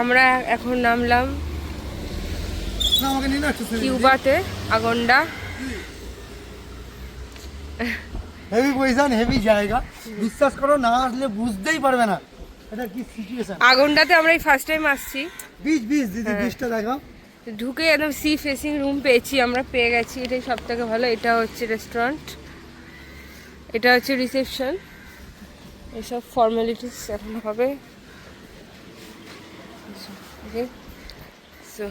আমরা এখন নামলাম কিউবাতে, আগন্ডা। হেভি পজিশন, হেভি জায়গা, বিশ্বাস করো না আসলে বুঝতেই পারবে না এটা কি সিচুয়েশন। আগন্ডাতে আমরা এই ফার্স্ট টাইম আসছি। বিচ দিদি, বিচটা দেখাও। ঢুকে একদম সি ফেসিং রুম পেয়েছি, আমরা পেয়ে গেছি, এটাই সব থেকে ভালো। এটা হচ্ছে রেস্টুরেন্ট, এটা হচ্ছে রিসেপশন, এসব ফর্মালিটিস এখন হবে। ওকে, সো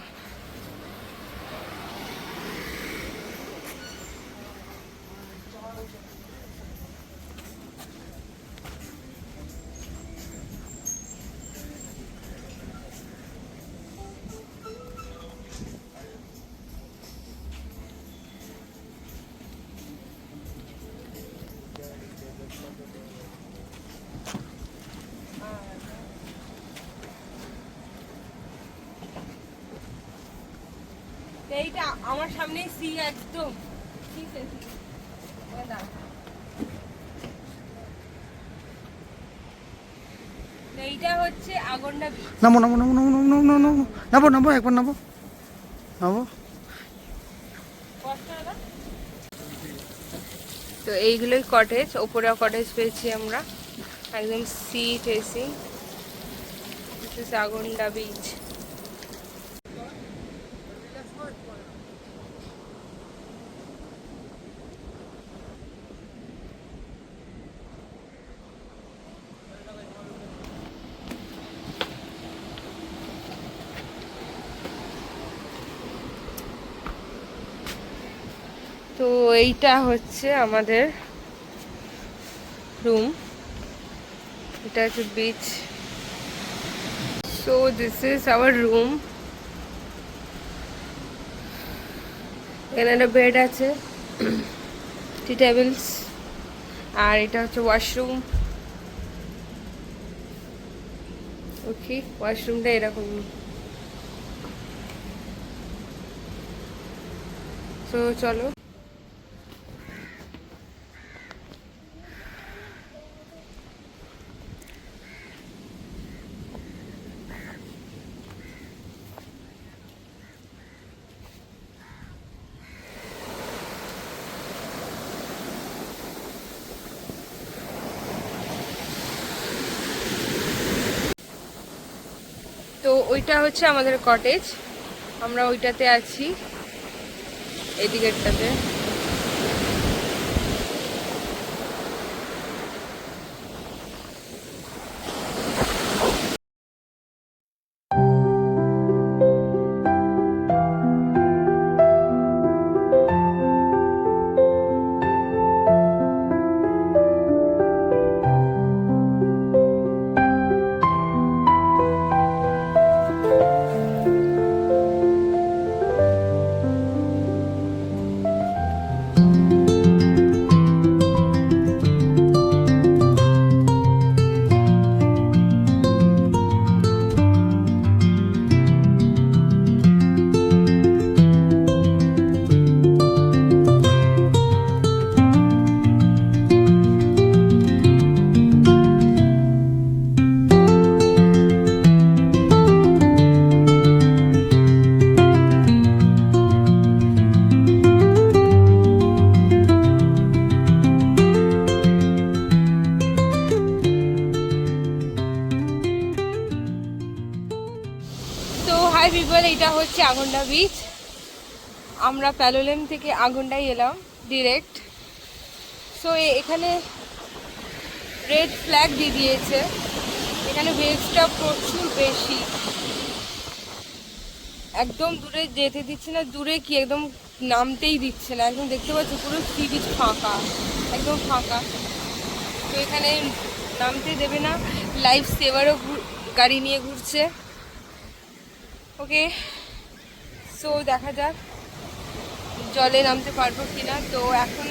এইটা আমার সামনেই সি, একদম সি ফেসিং। এইটা হচ্ছে আগন্ডা বিচ। নামো নামো নামো নামো নামো নামো নামো নামো নামো একবার নামো নামো। তো এইগুলোই কটেজ, ওপরে কটেজ পেয়েছি আমরা, একদম sea facing. This is Agonda beach. তো এইটা হচ্ছে আমাদের রুম, এটা হচ্ছে beach. So this is our room. এখানে একটা বেড আছে, টি টেবিলস, আর এটা হচ্ছে ওয়াশরুম। ওকে, ওয়াশরুমটা এরকম। তো চলো, তো ওইটা হচ্ছে আমাদের কটেজ, আমরা ওইটাতে আছি, এই দিকেরটাতে। হাই পিপল, এটা হচ্ছে আগন্ডা বিচ। আমরা প্যালোলেম থেকে আগন্ডায় এলাম ডিরেক্ট। সো এখানে রেড ফ্ল্যাগ দিয়ে দিয়েছে, এখানে ওয়েভসটা প্রচুর বেশি, একদম দূরে যেতে দিচ্ছে না, দূরে কি একদম নামতেই দিচ্ছে না, একদম দেখতে পাচ্ছি পুরো সি বিচ ফাঁকা, একদম ফাঁকা। তো এখানে নামতে দেবে না, লাইফ সেভারও গাড়ি নিয়ে ঘুরছে। ওকে, সো দেখা যাক জলে নামতে পারবো কিনা। তো এখন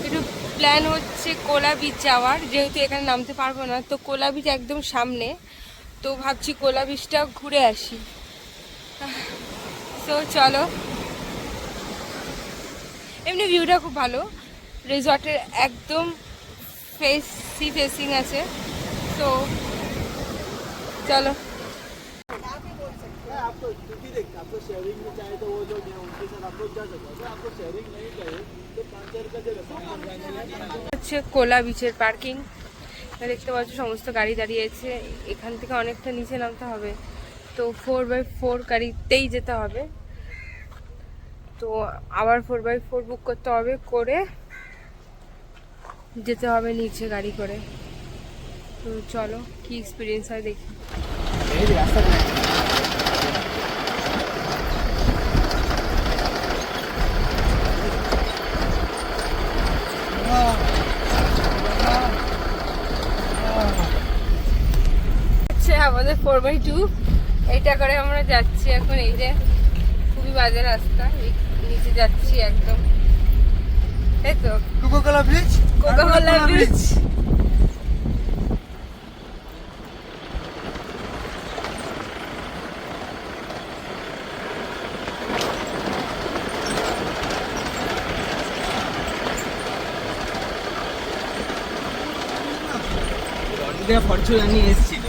একটু প্ল্যান হচ্ছে কোলা বিচ যাওয়ার, যেহেতু এখানে নামতে পারবো না, তো কোলা বিচ একদম সামনে, তো ভাবছি কোলা বিচটা ঘুরে আসি। সো চলো, এমনি ভিউটা খুব ভালো, রিসর্টের একদম সি ফেসিং আছে। তো চলো। হচ্ছে কোলা বিচের পার্কিং। দেখতে পাচ্ছ সমস্ত গাড়ি দাঁড়িয়ে আছে। এখান থেকে অনেকটা নিচে নামতে হবে, তো 4x4 গাড়িতেই যেতে হবে। তো আবার 4x4 বুক করতে হবে, করে যেতে হবে নিচে গাড়ি করে। তো চলো কি এক্সপিরিয়েন্স হয় দেখি। আমাদের 4x2 এইটা করে আমরা যাচ্ছি এখন। এই যে খুবই বাজে রাস্তা, এই নিচে যাচ্ছি একদম, এই তো Coca Cola bridge, Coca Cola bridge. Fortune নিয়ে এসেছিল।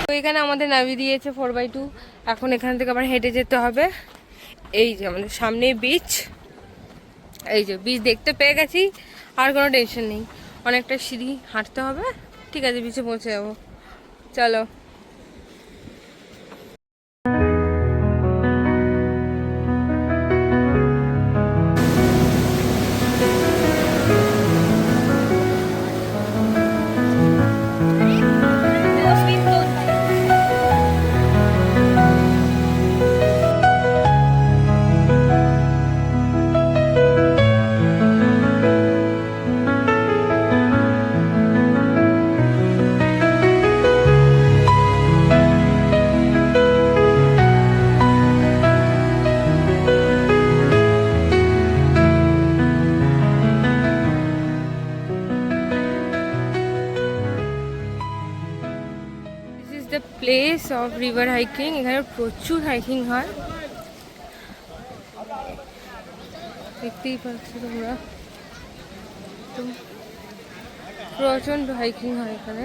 তো এখানে আমাদের নামিয়ে দিয়েছে 4x2। এখন এখান থেকে আবার হেঁটে যেতে হবে। এই যে আমাদের সামনে বিচ, এই যে বিচ দেখতে পেয়ে গেছি, আর কোনো টেনশন নেই। অনেকটা সিঁড়ি হাঁটতে হবে, ঠিক আছে বিচে পৌঁছে যাবো। চলো। The place of river hiking. এখানে প্রচুর হাইকিং হয়, দেখতেই পাচ্ছ তোমরা। তো প্রচন্ড হাইকিং হয় এখানে।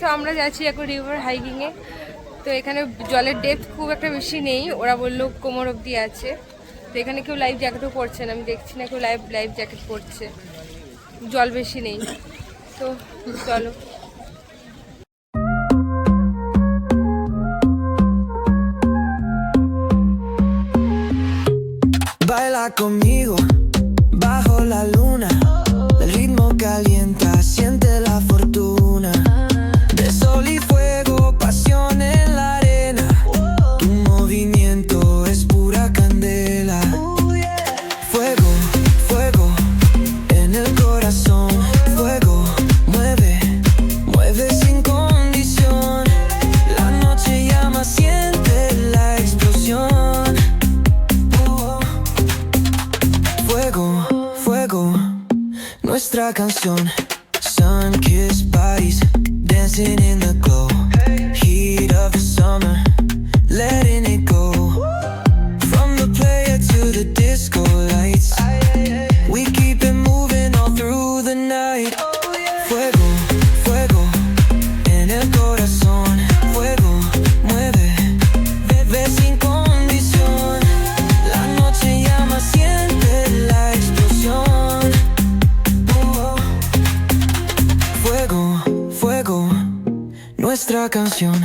তো আমরা যাচ্ছি এখন রিভার হাইকিংয়ে। তো এখানে জলের ডেপথ খুব একটা বেশি নেই, ওরা বললো কোমর অবধি আছে। তো এখানে কেউ লাইফ জ্যাকেটও পরছে না, আমি দেখছি না কেউ লাইফ জ্যাকেট পরছে, জল বেশি নেই। তো চলো। Baila conmigo bajo la luna, el ritmo calienta, siente la fortuna. De sol y fuego, pasión en la arena. Tu movimiento es pura candela. Fuego, fuego en el corazón. Fuego, mueve, mueve sin condición. La noche llama, siente la explosión. Fuego, fuego, nuestra canción. Sun-kissed bodies dancing in the glow. Heat of the summer, letting it go. From the player to the disco lights, we keep it moving all through the night. Fuego, fuego en el corazón. Fuego, mueve, bebe sin condición. La noche llama, siente la explosión. Fuego, fuego, nuestra canción.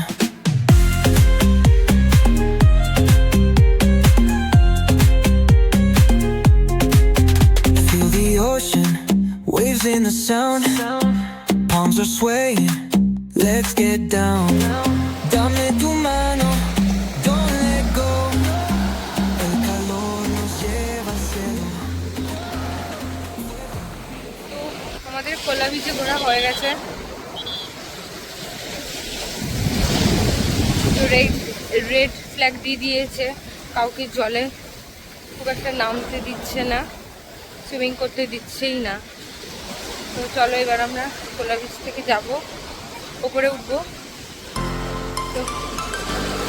Feel the ocean, waves in the sound. Palms are swaying, let's get down. Dame tu mano, don't let go. El calor nos lleva al cielo. আমাদের কোলা বিচে ঘোরা হয়ে গেছে। তো red flag দিয়ে দিয়েছে, কাউকে জলে খুব একটা নামতে দিচ্ছে না। সুইমিং করতে দিচ্ছেই না। তো চলো এবার আমরা কোলা বিচ থেকে যাব, ওপরে উঠবো। তো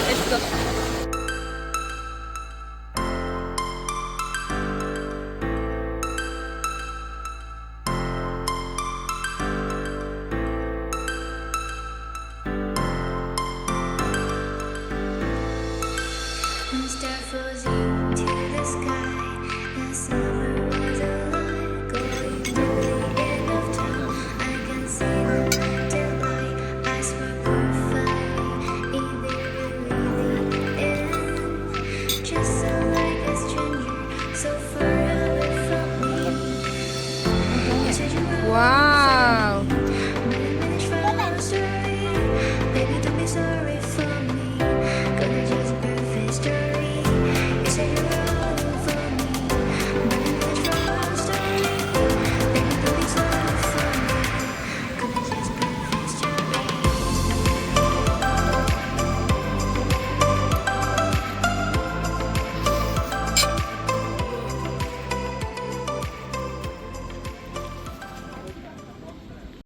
let's go. Star flows into the sky. The summer was alive, going to the end of town. I can see the mountain light. Eyes were perfect, even really end. Just so like a stranger, so far away from me. You said you were Wow. finished from our story. Baby, don't be sorry for me. Gonna just perfect story. You said you were all for me. Finished from our story. Baby, don't be sorry for me. Gonna just perfect story.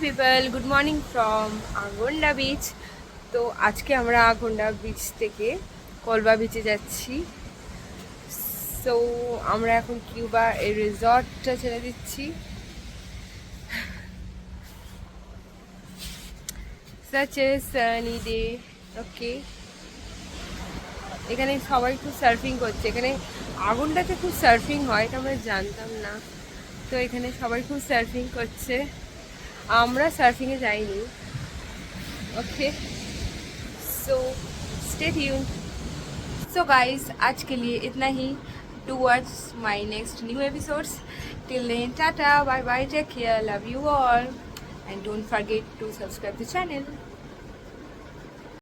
People, good morning from Agonda beach. তো আজকে আমরা আগন্ডা beach থেকে কলবা বিচে যাচ্ছি। So আমরা এখন Cuba এই রিসর্টটা ছেড়ে দিচ্ছি। Such a sunny day. Okay, এখানে সবাই খুব সার্ফিং করছে। এখানে আগন্ডাতে খুব সার্ফিং হয়, এটা আমরা জানতাম না। তো এখানে সবাই খুব সার্ফিং করছে, আমরা সার্ফিংয়ে যাইনি। Okay, so stay tune. So guys, आज के लिए इतना ही। Towards my next new episodes. Till then, tata, bye bye, take care, love you all, and don't forget to subscribe the channel.